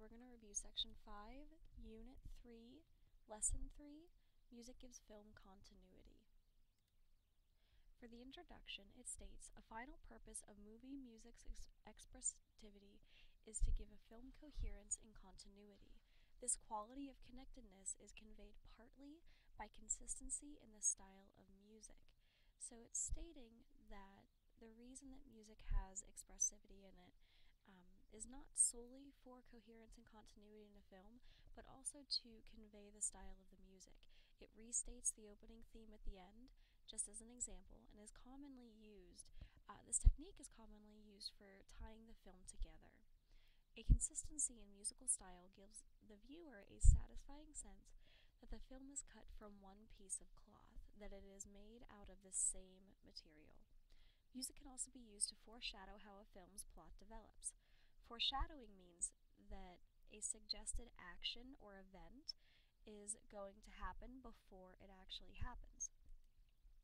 We're going to review Section 5, Unit 3, Lesson 3, Music Gives Film Continuity. For the introduction, it states, a final purpose of movie music's expressivity is to give a film coherence and continuity. This quality of connectedness is conveyed partly by consistency in the style of music. So it's stating that the reason that music has expressivity in it is not solely for coherence and continuity in a film, but also to convey the style of the music. It restates the opening theme at the end, just as an example, and is commonly used. This technique is commonly used for tying the film together. A consistency in musical style gives the viewer a satisfying sense that the film is cut from one piece of cloth, that it is made out of the same material. Music can also be used to foreshadow how a film's plot develops. Foreshadowing means that a suggested action or event is going to happen before it actually happens.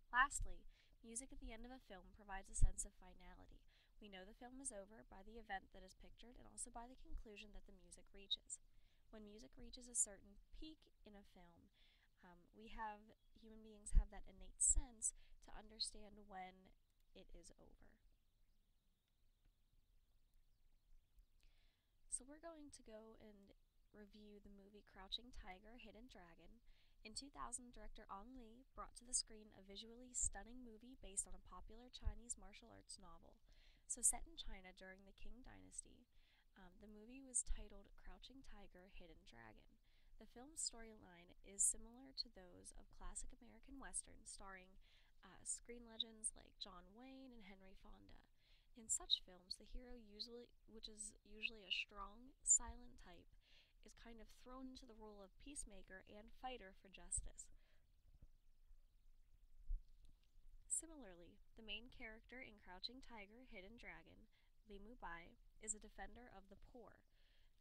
Lastly, music at the end of a film provides a sense of finality. We know the film is over by the event that is pictured and also by the conclusion that the music reaches. When music reaches a certain peak in a film, human beings have that innate sense to understand when it is over. So we're going to go and review the movie Crouching Tiger, Hidden Dragon. In 2000, director Ang Lee brought to the screen a visually stunning movie based on a popular Chinese martial arts novel. So set in China during the Qing Dynasty, the movie was titled Crouching Tiger, Hidden Dragon. The film's storyline is similar to those of classic American westerns starring screen legends like John Wayne and Henry Fonda. In such films, the hero, which is usually a strong, silent type, is kind of thrown into the role of peacemaker and fighter for justice. Similarly, the main character in Crouching Tiger, Hidden Dragon, Li Mubai, is a defender of the poor,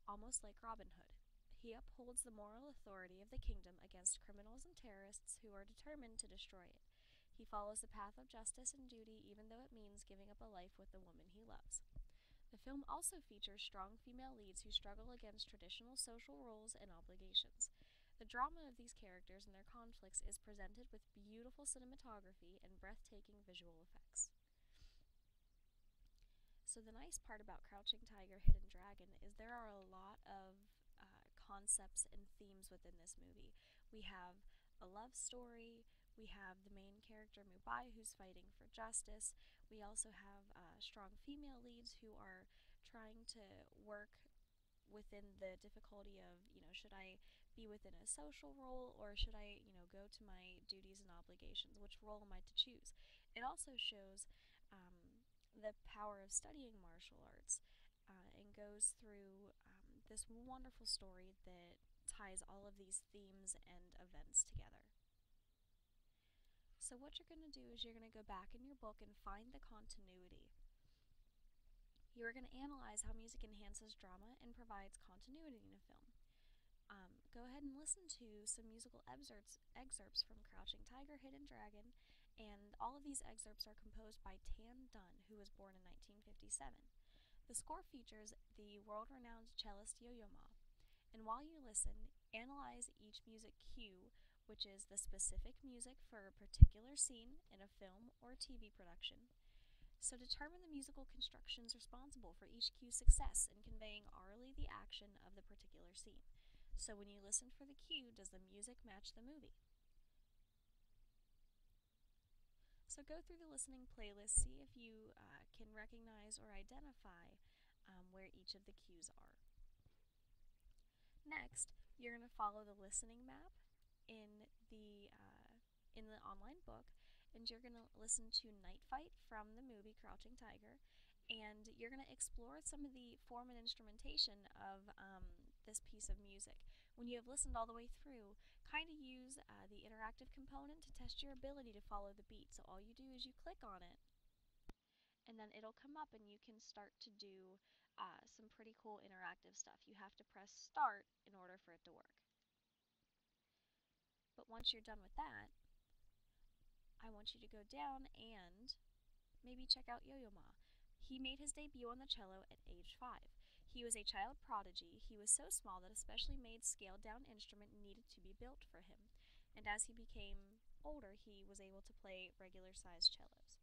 almost like Robin Hood. He upholds the moral authority of the kingdom against criminals and terrorists who are determined to destroy it. He follows the path of justice and duty even though it means giving up a life with the woman he loves. The film also features strong female leads who struggle against traditional social roles and obligations. The drama of these characters and their conflicts is presented with beautiful cinematography and breathtaking visual effects. So the nice part about Crouching Tiger, Hidden Dragon is there are a lot of concepts and themes within this movie. We have a love story, we have the main character Mubai who's fighting for justice, we also have strong female leads who are trying to work within the difficulty of, should I be within a social role or should I, go to my duties and obligations? Which role am I to choose? It also shows the power of studying martial arts and goes through this wonderful story that ties all of these themes and events together. So what you're going to do is you're going to go back in your book and find the continuity. You're going to analyze how music enhances drama and provides continuity in a film. Go ahead and listen to some musical excerpts from Crouching Tiger, Hidden Dragon, and all of these excerpts are composed by Tan Dun, who was born in 1957. The score features the world-renowned cellist Yo-Yo Ma. And while you listen, analyze each music cue, which is the specific music for a particular scene in a film or TV production. So determine the musical constructions responsible for each cue's success in conveying orally the action of the particular scene. So when you listen for the cue, does the music match the movie? So go through the listening playlist, see if you can recognize or identify where each of the cues are. Next, you're going to follow the listening map in the online book, and you're going to listen to Night Fight from the movie Crouching Tiger, and you're going to explore some of the form and instrumentation of this piece of music. When you have listened all the way through, kind of use the interactive component to test your ability to follow the beat. So all you do is you click on it, and then it'll come up and you can start to do some pretty cool interactive stuff. You have to press start in order for it to work. But once you're done with that, I want you to go down and maybe check out Yo-Yo Ma. He made his debut on the cello at age 5. He was a child prodigy. He was so small that a specially made scaled down instrument needed to be built for him, and as he became older, he was able to play regular sized cellos.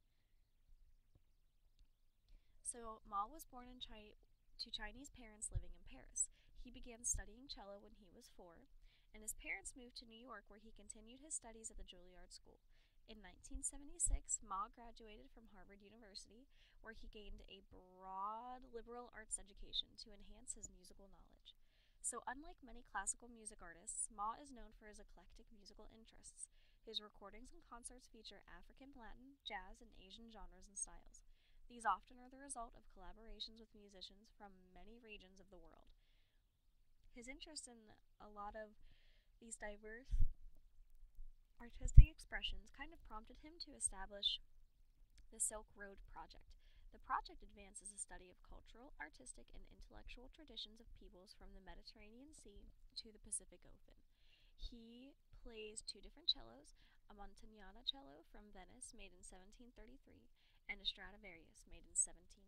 So, Ma was born to Chinese parents living in Paris. He began studying cello when he was 4, and his parents moved to New York where he continued his studies at the Juilliard School. In 1976, Ma graduated from Harvard University, where he gained a broad liberal arts education to enhance his musical knowledge. So, unlike many classical music artists, Ma is known for his eclectic musical interests. His recordings and concerts feature African, Latin, jazz, and Asian genres and styles. These often are the result of collaborations with musicians from many regions of the world. His interest in a lot of these diverse artistic expressions kind of prompted him to establish the Silk Road Project. The project advances the study of cultural, artistic, and intellectual traditions of peoples from the Mediterranean Sea to the Pacific Ocean. He plays two different cellos, a Montagnana cello from Venice made in 1733 and a Stradivarius made in 1790.